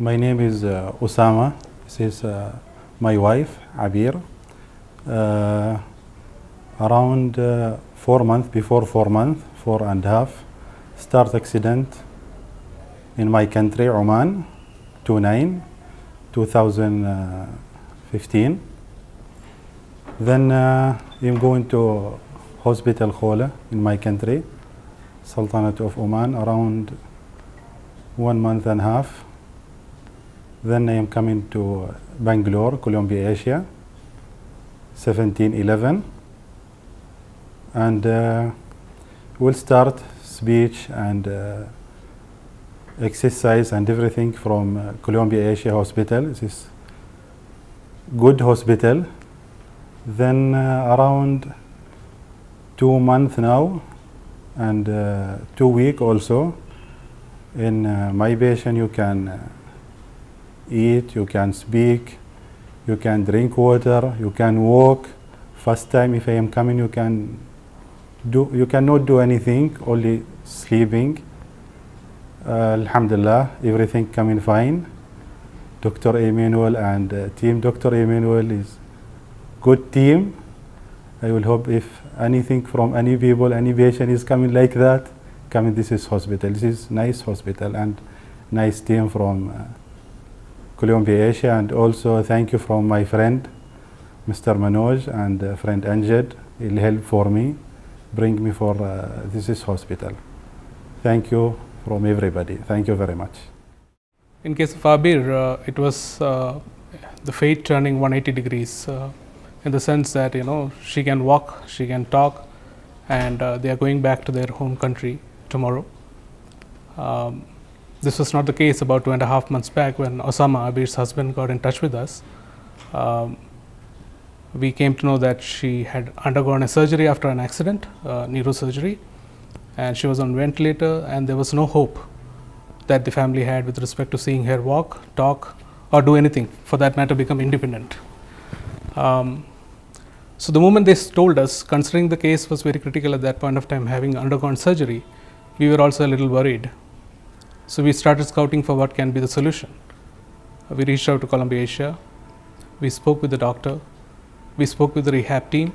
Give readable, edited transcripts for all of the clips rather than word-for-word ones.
My name is Osama. This is my wife, Abir. Around 4 months, before 4 months, 4.5, start accident in my country, Oman, 2015. Then I'm going to hospital Khola in my country, Sultanate of Oman, around 1.5 months. Then I am coming to Bangalore, Colombia, Asia, 17/11, and we'll start speech and exercise and everything from Colombia, Asia hospital. This is good hospital. Then around 2 months now and 2 weeks also. In my patient you can eat, you can speak, you can drink water, you can walk. First time if I am coming, you cannot do anything, only sleeping. Alhamdulillah, everything coming fine. Dr. Emmanuel and team Dr. Emmanuel is good team. I will hope if anything from any people, any patient is coming like that, coming this is hospital. This is nice hospital and nice team from Colombia, Asia, and also thank you from my friend, Mr. Manoj, and friend Anjad. He'll help for me, bring me for this is hospital. Thank you from everybody. Thank you very much. In case of Abir, it was the fate turning 180 degrees in the sense that she can walk, she can talk, and they are going back to their home country tomorrow. This was not the case about 2.5 months back when Osama, Abir's husband, got in touch with us. We came to know that she had undergone a surgery after an accident, neurosurgery, and she was on ventilator, and there was no hope that the family had with respect to seeing her walk, talk, or do anything, for that matter, become independent. So the moment they told us, considering the case was very critical at that point of time, having undergone surgery, we were also a little worried. So we started scouting for what can be the solution. We reached out to Colombia, Asia. We spoke with the doctor. We spoke with the rehab team,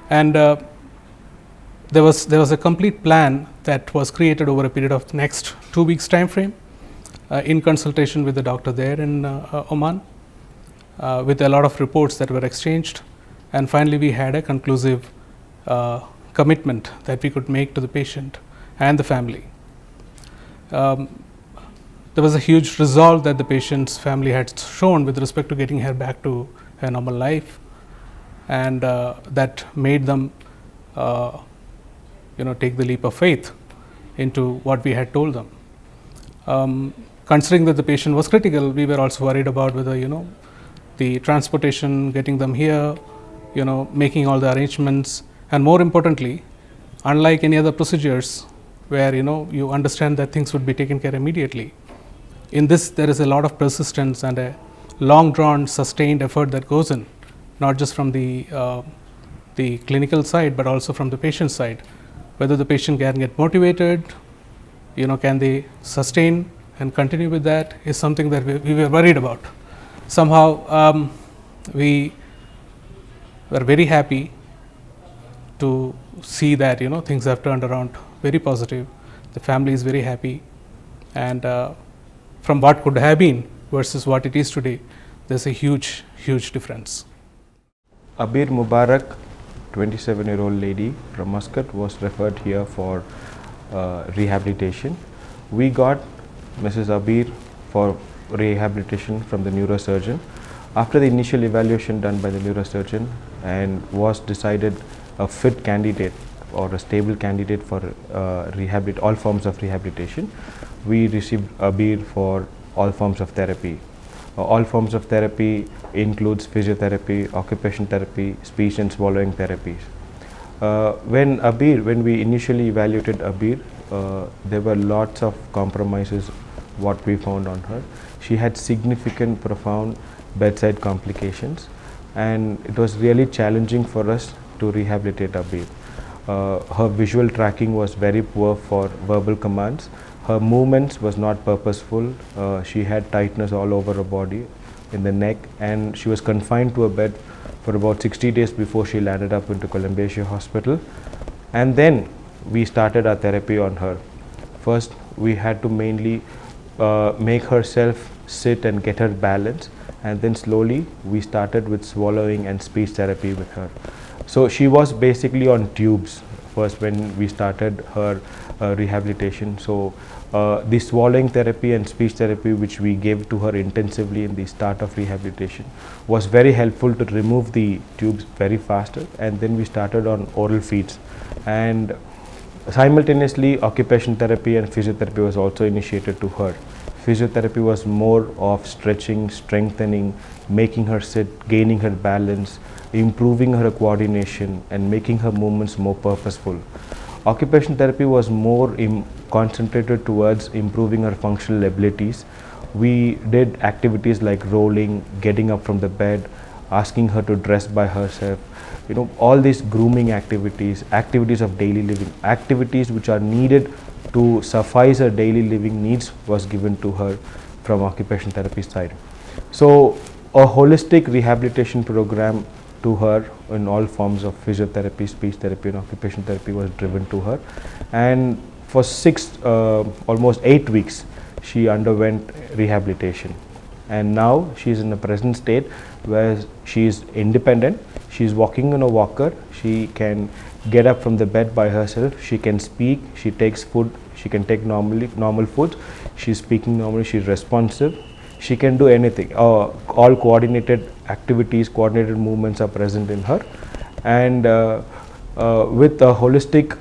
and there was a complete plan that was created over a period of next 2 weeks time frame, in consultation with the doctor there in Oman, with a lot of reports that were exchanged, and finally we had a conclusive commitment that we could make to the patient and the family. There was a huge resolve that the patient's family had shown with respect to getting her back to her normal life, and that made them take the leap of faith into what we had told them. Considering that the patient was critical, we were also worried about whether the transportation, getting them here, making all the arrangements, and more importantly, unlike any other procedures where you understand that things would be taken care immediately, in this there is a lot of persistence and a long drawn sustained effort that goes in, not just from the clinical side but also from the patient side. Whether the patient can get motivated, can they sustain and continue with that, is something that we were worried about. Somehow we were very happy to see that things have turned around very positive. The family is very happy, and from what could have been versus what it is today, there's a huge difference. Abir Mubarak, 27-year-old lady from Muscat, was referred here for rehabilitation. We got Mrs. Abir for rehabilitation from the neurosurgeon. After the initial evaluation done by the neurosurgeon and was decided a fit candidate or a stable candidate for all forms of rehabilitation, we received Abir for all forms of therapy. All forms of therapy includes physiotherapy, occupational therapy, speech and swallowing therapies. When we initially evaluated Abir, there were lots of compromises what we found on her. She had significant, profound bedside complications, and it was really challenging for us to rehabilitate Abir. Her visual tracking was very poor for verbal commands. Her movements was not purposeful. She had tightness all over her body, in the neck, and she was confined to a bed for about 60 days before she landed up into Columbia Hospital. And then we started our therapy on her. First, we had to mainly make herself sit and get her balance, and then slowly we started with swallowing and speech therapy with her. So she was basically on tubes first when we started her rehabilitation. So the swallowing therapy and speech therapy, which we gave to her intensively in the start of rehabilitation, was very helpful to remove the tubes very faster. And then we started on oral feeds, and simultaneously occupational therapy and physiotherapy was also initiated to her. Physiotherapy was more of stretching, strengthening, making her sit, gaining her balance, improving her coordination, and making her movements more purposeful. Occupational therapy was more concentrated towards improving her functional abilities. We did activities like rolling, getting up from the bed, asking her to dress by herself, all these grooming activities, activities of daily living, activities which are needed to suffice her daily living needs was given to her from occupational therapy side. So a holistic rehabilitation program to her in all forms of physiotherapy, speech therapy and occupational therapy was driven to her, and for almost 8 weeks she underwent rehabilitation, and now she is in a present state where she is independent. She is walking in a walker, she can get up from the bed by herself, she can speak, she takes food, she can take normal food, she is speaking normally, she is responsive, she can do anything. All coordinated activities, coordinated movements are present in her, and with a holistic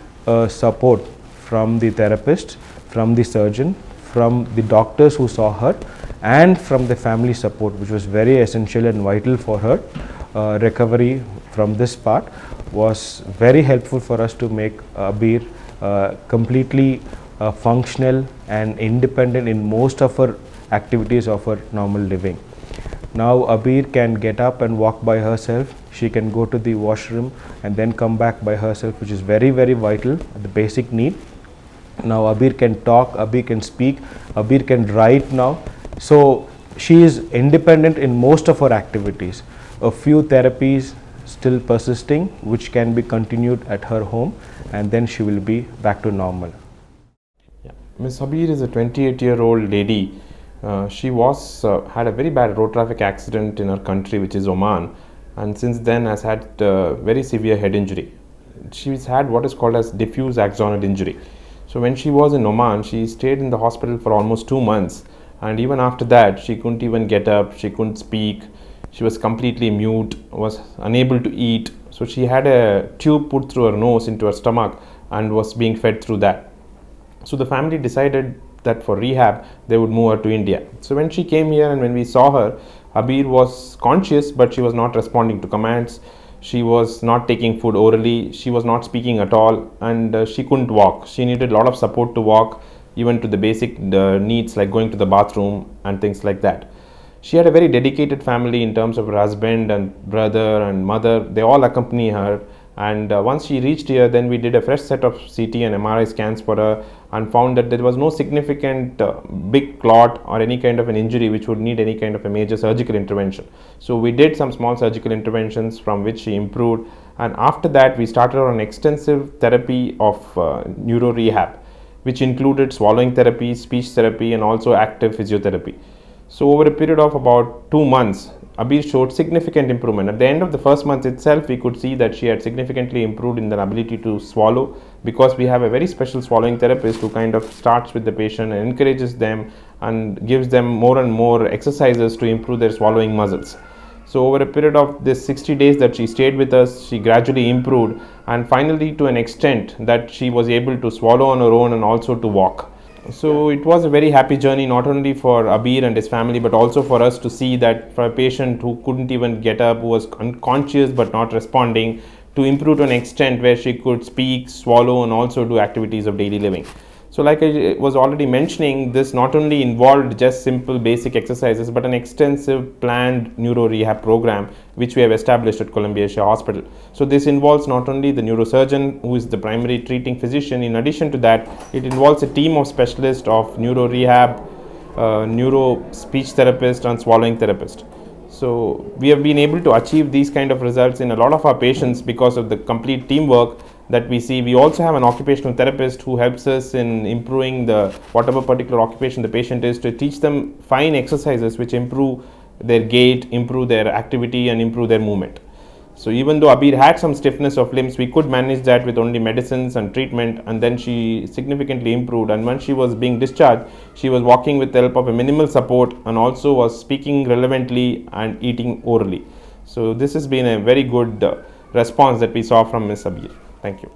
support from the therapist, from the surgeon, from the doctors who saw her, and from the family support, which was very essential and vital for her recovery from this part, was very helpful for us to make Abir completely functional and independent in most of her activities of her normal living. Now Abir can get up and walk by herself, she can go to the washroom and then come back by herself, which is very vital, the basic need. Now Abir can talk, Abir can speak, Abir can write now. So she is independent in most of her activities. A few therapies still persisting, which can be continued at her home, and then she will be back to normal. Yeah. Ms. Abir is a 28-year-old lady. She had a very bad road traffic accident in her country, which is Oman, and since then has had very severe head injury. She's had what is called as diffuse axonal injury. So when she was in Oman, she stayed in the hospital for almost 2 months, and even after that she couldn't even get up, she couldn't speak, she was completely mute, was unable to eat. So she had a tube put through her nose into her stomach and was being fed through that. So the family decided that for rehab they would move her to India. So when she came here and when we saw her, Abir was conscious, but she was not responding to commands. She was not taking food orally, she was not speaking at all, and she couldn't walk. She needed a lot of support to walk, even to the basic needs like going to the bathroom and things like that. She had a very dedicated family in terms of her husband and brother and mother. They all accompany her, and once she reached here, then we did a fresh set of CT and MRI scans for her and found that there was no significant big clot or any kind of an injury which would need any kind of a major surgical intervention. So we did some small surgical interventions from which she improved, and after that we started on extensive therapy of neuro rehab, which included swallowing therapy, speech therapy and also active physiotherapy. So over a period of about 2 months, Abir showed significant improvement. At the end of the first month itself, we could see that she had significantly improved in their ability to swallow, because we have a very special swallowing therapist who kind of starts with the patient and encourages them and gives them more and more exercises to improve their swallowing muscles. So over a period of this 60 days that she stayed with us, she gradually improved, and finally to an extent that she was able to swallow on her own and also to walk. So it was a very happy journey, not only for Abir and his family, but also for us to see that for a patient who couldn't even get up, who was unconscious but not responding, to improve to an extent where she could speak, swallow and also do activities of daily living. So like I was already mentioning, this not only involved just simple basic exercises, but an extensive planned neuro rehab program which we have established at Columbia Shah Hospital. So this involves not only the neurosurgeon, who is the primary treating physician. In addition to that, it involves a team of specialists of neuro rehab, neuro speech therapist and swallowing therapist. So we have been able to achieve these kind of results in a lot of our patients because of the complete teamwork that we see. We also have an occupational therapist who helps us in improving the whatever particular occupation the patient is, to teach them fine exercises which improve their gait, improve their activity and improve their movement. So even though Abir had some stiffness of limbs, we could manage that with only medicines and treatment, and then she significantly improved. And when she was being discharged, she was walking with the help of a minimal support and also was speaking relevantly and eating orally. So this has been a very good response that we saw from Ms. Abir. Thank you.